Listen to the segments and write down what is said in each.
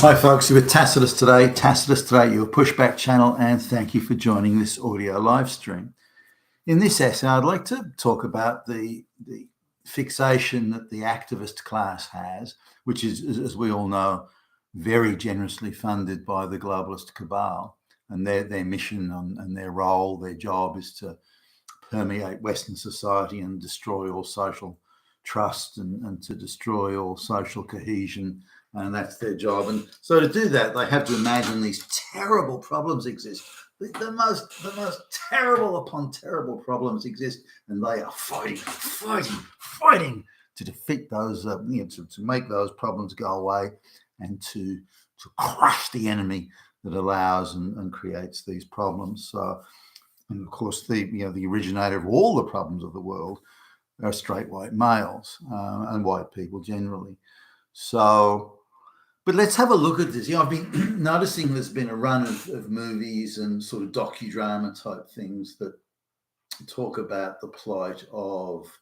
Hi folks, you're with Tacitus Today. Tacitus Today, your pushback channel, and thank you for joining this audio live stream. In this essay, I'd like to talk about the fixation that the activist class has, which is, as we all know, very generously funded by the globalist cabal, and their mission and their role, their job is to permeate Western society and destroy all social trust and to destroy all social cohesion, and that's their job. And so to do that, they have to imagine these terrible problems exist. The most terrible upon terrible problems exist, and they are fighting to defeat those, to make those problems go away, and to crush the enemy that allows and creates these problems. So, and of course, the originator of all the problems of the world are straight white males and white people generally. So, but let's have a look at this. I've been noticing there's been a run of movies and sort of docudrama type things that talk about the plight of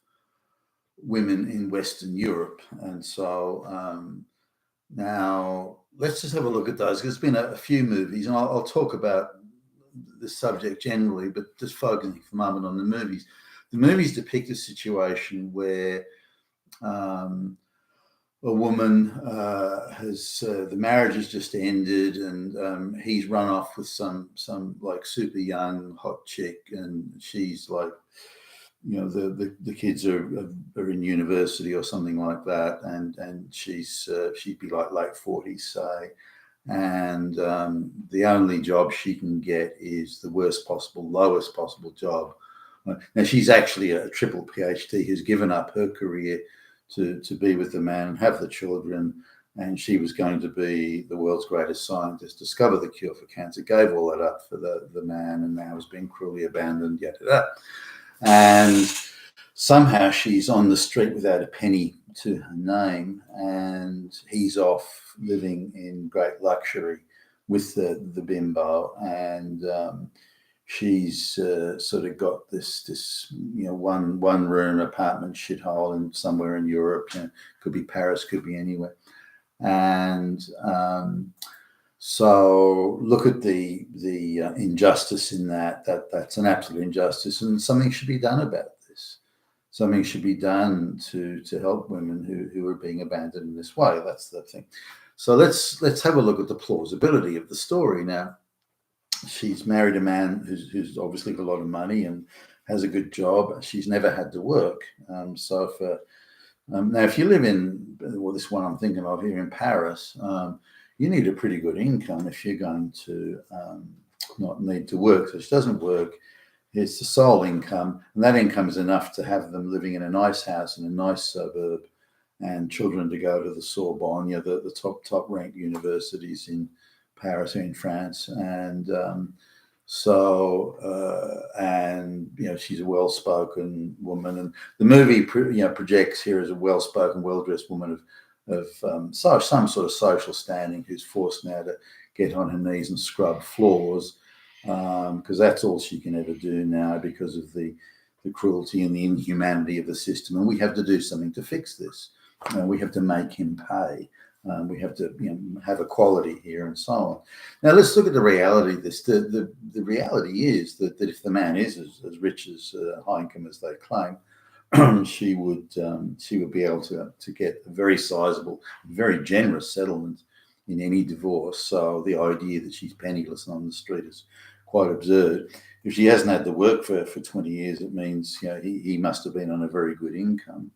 women in Western Europe. And so now let's just have a look at those. There's been a few movies, and I'll talk about the subject generally, but just focusing for a moment on the movies. The movies depict a situation where a woman has the marriage has just ended, and he's run off with some like super young hot chick, and she's like, the kids are in university or something like that, and she'd be like late 40s, say, and the only job she can get is the lowest possible job. Now, she's actually a triple PhD who's given up her career to be with the man and have the children, and she was going to be the world's greatest scientist, discover the cure for cancer, gave all that up for the man, and now is being cruelly abandoned, and somehow she's on the street without a penny to her name, and he's off living in great luxury with the bimbo, and she's sort of got this one room apartment shithole in somewhere in Europe. Could be Paris, could be anywhere. And so look at the injustice in that. That's an absolute injustice, and something should be done about this. Something should be done to help women who are being abandoned in this way. That's the thing. So let's have a look at the plausibility of the story now. She's married a man who's obviously got a lot of money and has a good job. She's never had to work. So now, if you live in this one I'm thinking of here in Paris, you need a pretty good income if you're going to not need to work. So she doesn't work. It's the sole income, and that income is enough to have them living in a nice house in a nice suburb, and children to go to the Sorbonne, the top ranked universities in Paris or in France, and she's a well-spoken woman, and the movie projects here as a well-spoken, well-dressed woman of some sort of social standing who's forced now to get on her knees and scrub floors because that's all she can ever do now because of the cruelty and the inhumanity of the system, and we have to do something to fix this. We have to make him pay. We have to have equality here and so on. Now let's look at the reality of this. The reality is that if the man is as rich as high income as they claim, she would be able to get a very sizable, very generous settlement in any divorce. So the idea that she's penniless and on the street is quite absurd. If she hasn't had to work for 20 years, it means he must have been on a very good income.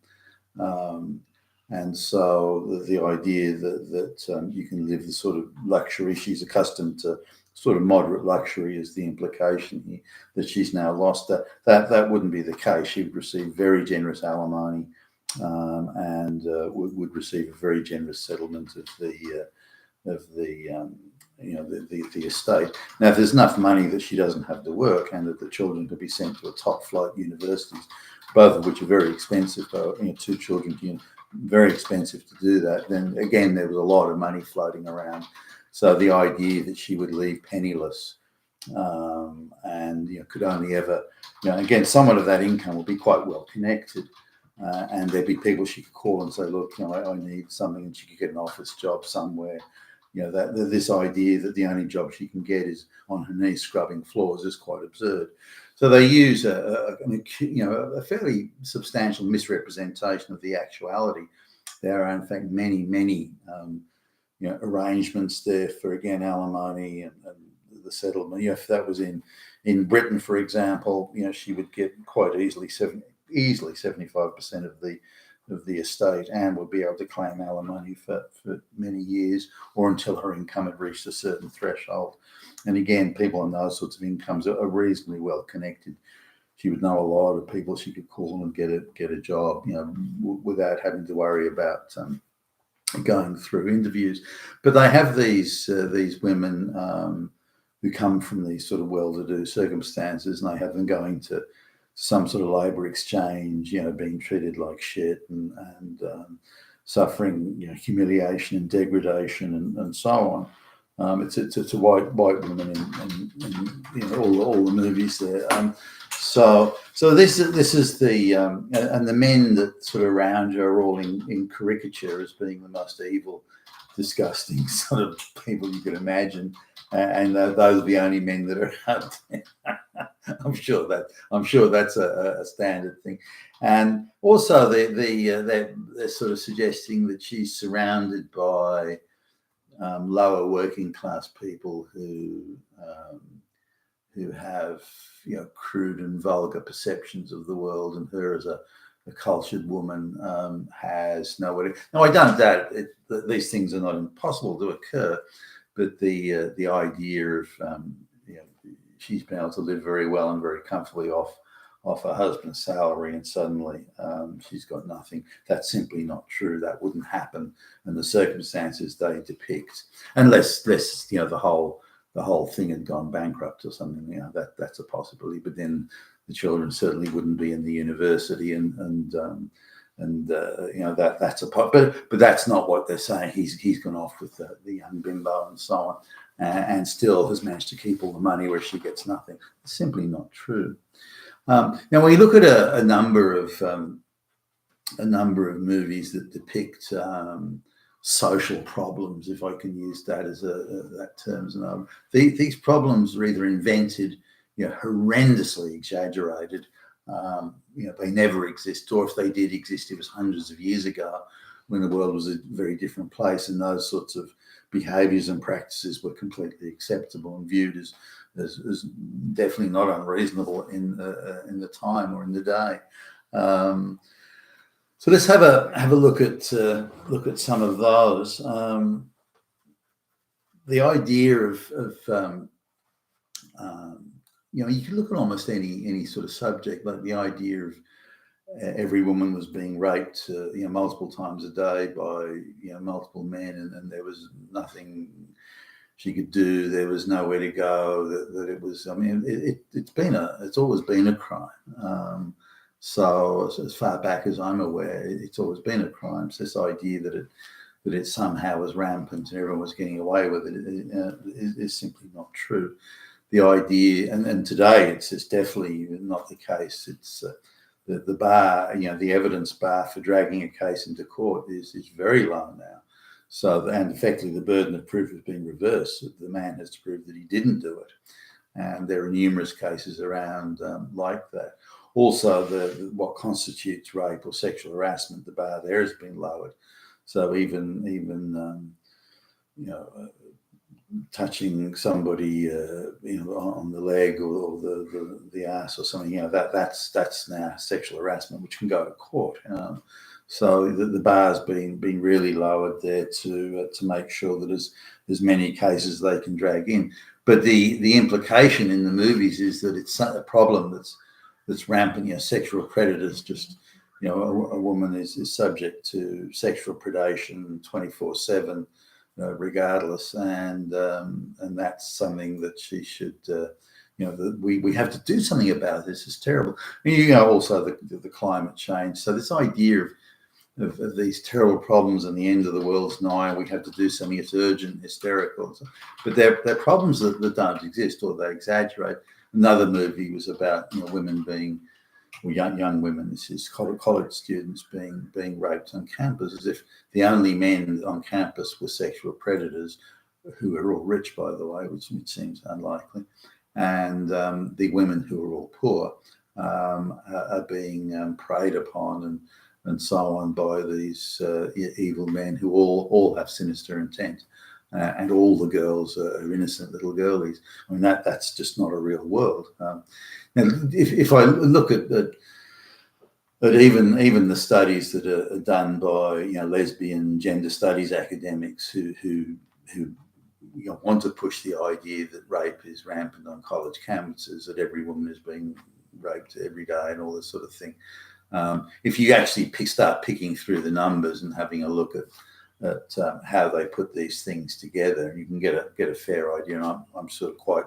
And so the idea that you can live the sort of luxury she's accustomed to, sort of moderate luxury, is the implication here, that she's now lost that wouldn't be the case. She would receive very generous alimony and would receive a very generous settlement of the estate. Now, if there's enough money that she doesn't have to work and that the children could be sent to a top flight universities, both of which are very expensive, two children, very expensive to do that, then again there was a lot of money floating around. So the idea that she would leave penniless and could only ever, again, somewhat of that income would be quite well connected, and there'd be people she could call and say, look, I need something, and she could get an office job somewhere that this idea that the only job she can get is on her knees scrubbing floors is quite absurd. So they use a fairly substantial misrepresentation of the actuality. There are in fact many arrangements there for, again, alimony and the settlement. If that was in Britain, for example, she would get quite easily 75% of the estate, and would be able to claim alimony for many years, or until her income had reached a certain threshold. And again, people on those sorts of incomes are reasonably well connected. She would know a lot of people she could call and get a job, without having to worry about going through interviews. But they have these women who come from these sort of well-to-do circumstances, and they have them going to some sort of labour exchange, being treated like shit and suffering, humiliation and degradation and so on. It's a white woman in all the movies there. So this is the and the men that sort of around her are all in caricature as being the most evil, disgusting sort of people you could imagine, and those are the only men that are out there. I'm sure that's a standard thing. And also they're sort of suggesting that she's surrounded by lower working class people who have crude and vulgar perceptions of the world, and her as a cultured woman has nowhere. Now, I don't doubt that these things are not impossible to occur, but the idea of she's been able to live very well and very comfortably off her husband's salary, and suddenly she's got nothing. That's simply not true. That wouldn't happen in the circumstances they depict, unless the whole thing had gone bankrupt or something. That's a possibility. But then the children certainly wouldn't be in the university, and that's a but that's not what they're saying. He's gone off with the young bimbo and so on, and still has managed to keep all the money where she gets nothing. It's simply not true. Now, when you look at a number of movies that depict social problems, if I can use that as that term as an these problems are either invented, horrendously exaggerated. They never exist, or if they did exist, it was hundreds of years ago when the world was a very different place, and those sorts of behaviours and practices were completely acceptable and viewed as definitely not unreasonable in the time or in the day. So let's have a look at some of those. The idea of you can look at almost any sort of subject, like the idea of every woman was being raped multiple times a day by multiple men, and there was nothing she could do. There was nowhere to go. That it was. I mean, it's always been a crime. So as far back as I'm aware, it's always been a crime. So this idea that it somehow was rampant and everyone was getting away with it is simply not true. The idea, and today it's definitely not the case. It's the bar, the evidence bar for dragging a case into court is very low now. So, and effectively the burden of proof has been reversed. The man has to prove that he didn't do it. And there are numerous cases around like that. Also, what constitutes rape or sexual harassment, the bar there has been lowered. So even touching somebody on the leg or the ass or something, that's now sexual harassment, which can go to court. So the bar's been really lowered there to make sure that as many cases they can drag in. But the implication in the movies is that it's a problem that's rampant. Sexual predators, just a woman is subject to sexual predation 24/7, regardless, and that's something that she should. That we have to do something about this. It's terrible. Also the climate change. So this idea of these terrible problems and the end of the world's nigh, we have to do something. It's urgent, hysterical. But they're problems that don't exist, or they exaggerate. Another movie was about women being, or young women, this is college students being raped on campus, as if the only men on campus were sexual predators, who are all rich, by the way, which seems unlikely, and the women who are all poor are being preyed upon and so on by these evil men who all have sinister intent. And all the girls are innocent little girlies. I mean, that's just not a real world. Now, if I look at even the studies that are done by lesbian gender studies academics who want to push the idea that rape is rampant on college campuses, that every woman is being raped every day, and all this sort of thing. If you actually start picking through the numbers and having a look at how they put these things together, you can get a fair idea. And I'm sort of quite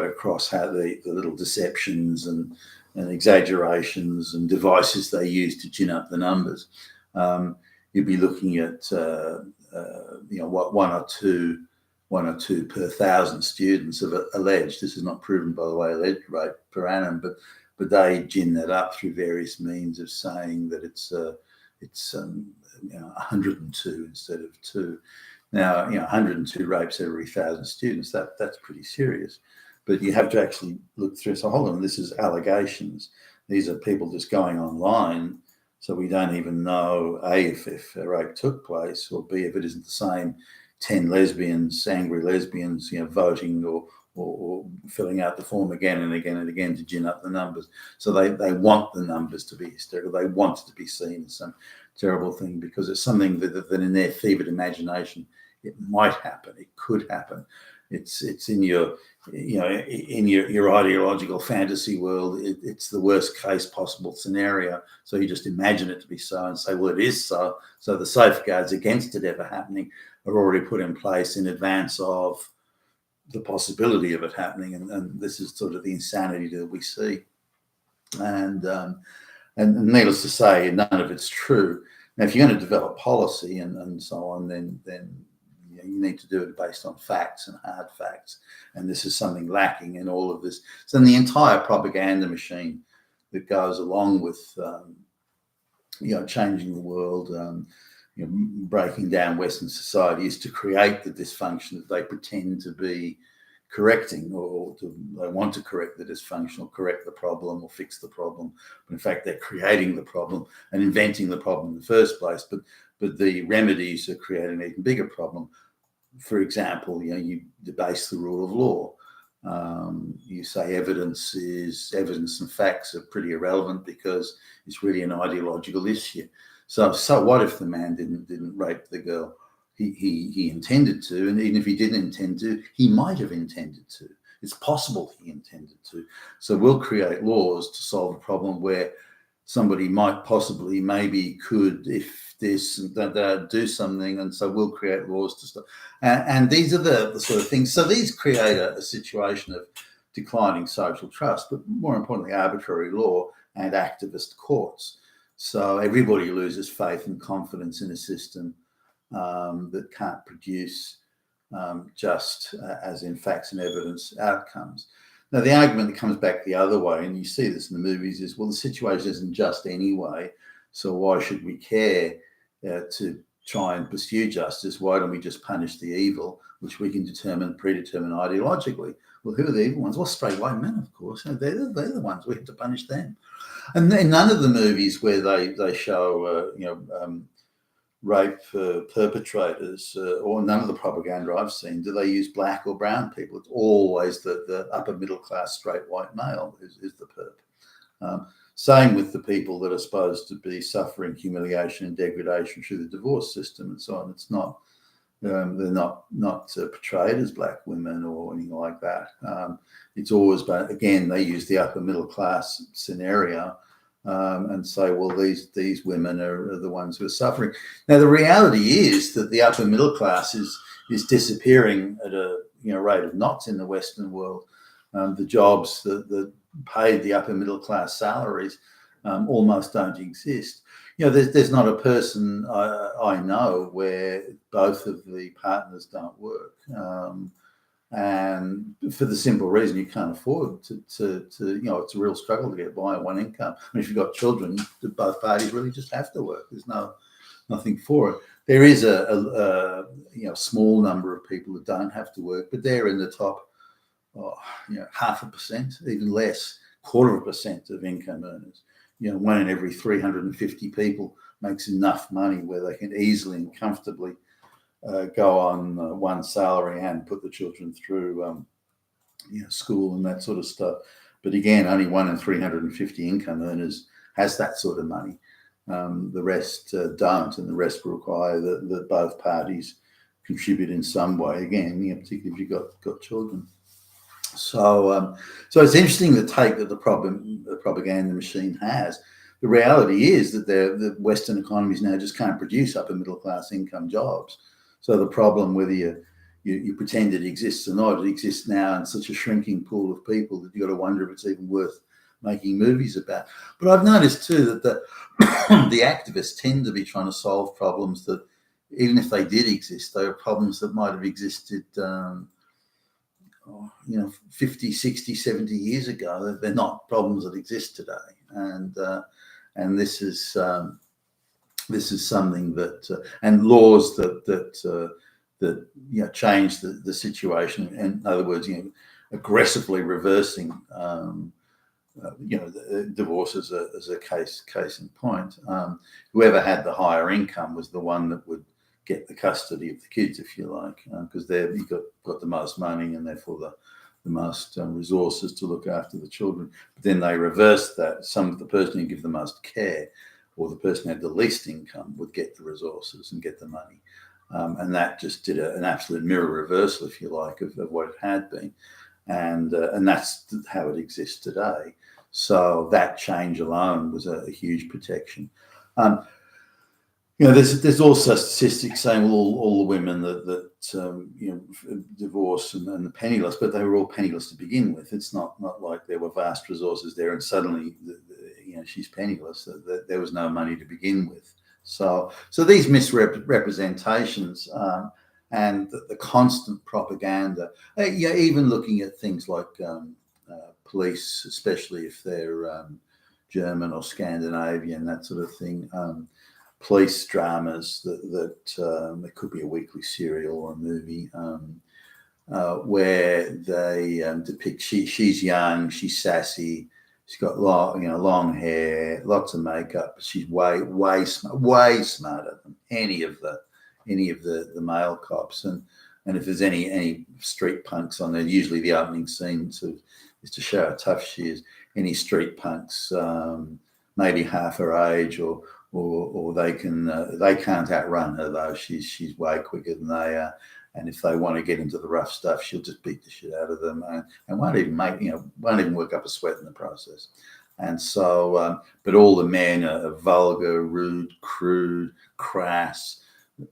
across how the little deceptions and exaggerations and devices they use to gin up the numbers. You'd be looking at one or two per 1,000 students have alleged. This is not proven, by the way, alleged rape per annum, but they gin that up through various means of saying that it's 102 instead of 2. Now, 102 rapes every 1,000 students, that's pretty serious. But you have to actually look through. So hold on, this is allegations. These are people just going online. So we don't even know, A, if a rape took place, or B, if it isn't the same 10 lesbians, angry lesbians, voting or filling out the form again and again and again to gin up the numbers. So they want the numbers to be hysterical. They want it to be seen as some terrible thing because it's something that in their fevered imagination, it might happen. It could happen. It's in your ideological fantasy world. It's the worst case possible scenario. So you just imagine it to be so and say, well, it is so. So the safeguards against it ever happening are already put in place in advance of the possibility of it happening. And this is sort of the insanity that we see. And needless to say, none of it's true. Now, if you're going to develop policy and so on, then you need to do it based on facts and hard facts. And this is something lacking in all of this. So in the entire propaganda machine that goes along with, changing the world, breaking down Western society is to create the dysfunction that they pretend to be correcting, or they want to correct the dysfunction or correct the problem or fix the problem. But in fact, they're creating the problem and inventing the problem in the first place. But the remedies are creating an even bigger problem. For example, you debase the rule of law. You say evidence and facts are pretty irrelevant because it's really an ideological issue. So what if the man didn't rape the girl? He intended to, and even if he didn't intend to, he might have intended to. It's possible he intended to. So we'll create laws to solve a problem where somebody might possibly, maybe could, if this and that, do something, and so we'll create laws to stop. And these are the sort of things. So these create a situation of declining social trust, but more importantly, arbitrary law and activist courts. So everybody loses faith and confidence in a system that can't produce just as in facts and evidence outcomes. Now, the argument that comes back the other way, and you see this in the movies, is, well, the situation isn't just anyway, so why should we care to try and pursue justice? Why don't we just punish the evil, which we can predetermine ideologically? Well, who are the evil ones? Well, straight white men, of course. They're the ones. We have to punish them. And then none of the movies where they show, rape perpetrators, or none of the propaganda I've seen, do they use black or brown people. It's always the upper middle class straight white male is the perp. Same with the people that are supposed to be suffering humiliation and degradation through the divorce system and so on. It's not, they're not portrayed as black women or anything like that. It's always, but again, they use the upper middle class scenario. And say, well, these women are the ones who are suffering. Now, the reality is that the upper middle class is disappearing at a rate of knots in the Western world. The jobs that paid the upper middle class salaries almost don't exist. There's not a person I know where both of the partners don't work. And for the simple reason you can't afford to it's a real struggle to get by on one income. I mean, if you've got children, both parties really just have to work. There's nothing for it. There is small number of people that don't have to work, but they're in the top, 0.5%, even less, 0.25% of income earners. 1 in every 350 people makes enough money where they can easily and comfortably go on one salary and put the children through school and that sort of stuff. But again, only 1 in 350 income earners has that sort of money. The rest don't, and the rest require that both parties contribute in some way. Again, particularly if you've got children. So it's interesting the take that the propaganda machine has. The reality is that the Western economies now just can't produce upper middle class income jobs. So the problem, whether you pretend it exists or not, it exists now in such a shrinking pool of people that you've got to wonder if it's even worth making movies about. But I've noticed too that the activists tend to be trying to solve problems that, even if they did exist, they are problems that might have existed 50, 60, 70 years ago. They're not problems that exist today. And this is something that and laws that change the situation. In other words, aggressively reversing divorce as a case in point. Whoever had the higher income was the one that would get the custody of the kids, if you like, because you've got the most money and therefore the most resources to look after the children. But then they reversed that. The person who give the most care, or the person who had the least income, would get the resources and get the money. And that just did an absolute mirror reversal, if you like, of what it had been. And that's how it exists today. So that change alone was a huge protection. There's also statistics saying all the women that divorce and the penniless, but they were all penniless to begin with. It's not like there were vast resources there and suddenly she's penniless. There was no money to begin with. So these misrepresentations and the constant propaganda, even looking at things like police, especially if they're German or Scandinavian, that sort of thing. Police dramas that it could be a weekly serial or a movie where they depict she's young, she's sassy, she's got long hair, lots of makeup, but she's way smarter than any of the male cops. And if there's any street punks on there, usually the opening scene is to show how tough she is. Any street punks, maybe half her age, or they can't outrun her though. She's way quicker than they are. And if they want to get into the rough stuff, she'll just beat the shit out of them and won't even work up a sweat in the process. And so, but all the men are vulgar, rude, crude, crass,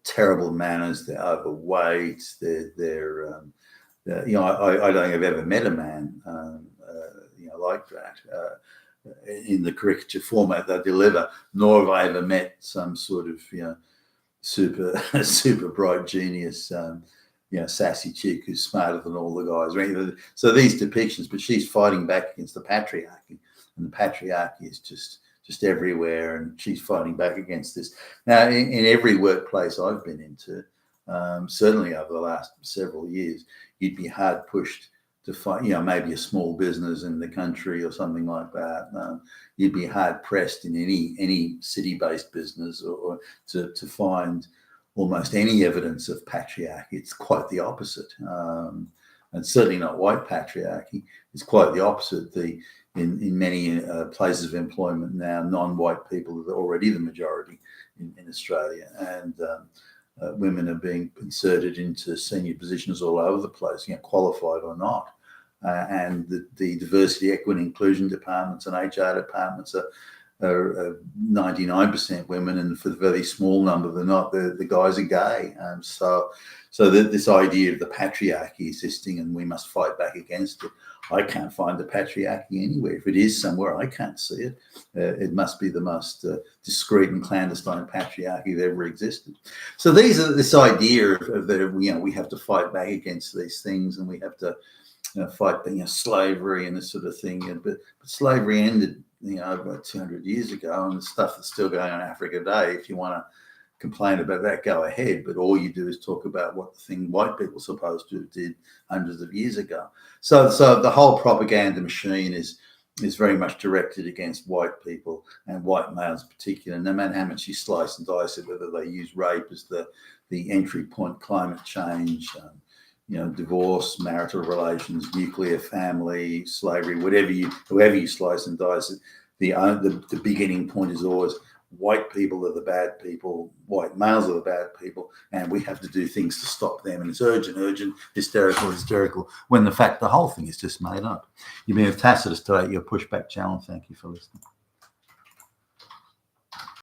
terrible manners. They're overweight. They're I don't think I've ever met a man like that in the caricature format they deliver. Nor have I ever met some sort of super bright genius, sassy chick who's smarter than all the guys. So these depictions, but she's fighting back against the patriarchy, and the patriarchy is just everywhere, and she's fighting back against this. Now, in every workplace I've been into, certainly over the last several years, you'd be hard pushed to find, maybe a small business in the country or something like that. You'd be hard pressed in any city-based business or to find almost any evidence of patriarchy. It's quite the opposite, and certainly not white patriarchy. It's quite the opposite. In many places of employment now, non-white people are already the majority in Australia, and women are being inserted into senior positions all over the place, qualified or not. And the diversity, equity, inclusion departments and HR departments are 99% women, and for the very small number they're not. The guys are gay. So this idea of the patriarchy existing and we must fight back against it, I can't find the patriarchy anywhere. If it is somewhere, I can't see it. It must be the most discreet and clandestine patriarchy that ever existed. So this idea of that we have to fight back against these things, and we have to fight slavery and this sort of thing. But slavery ended over 200 years ago, and the stuff that's still going on in Africa today, if you want complain about that, go ahead. But all you do is talk about what the thing white people supposed to have did hundreds of years ago. So the whole propaganda machine is very much directed against white people and white males in particular. No matter how much you slice and dice it, whether they use rape as the entry point, climate change, divorce, marital relations, nuclear family, slavery, however you slice and dice it, the beginning point is always white people are the bad people, white males are the bad people, and we have to do things to stop them. And it's urgent, hysterical, when the fact the whole thing is just made up. You've been with Tacitus today, your Pushback channel. Thank you for listening.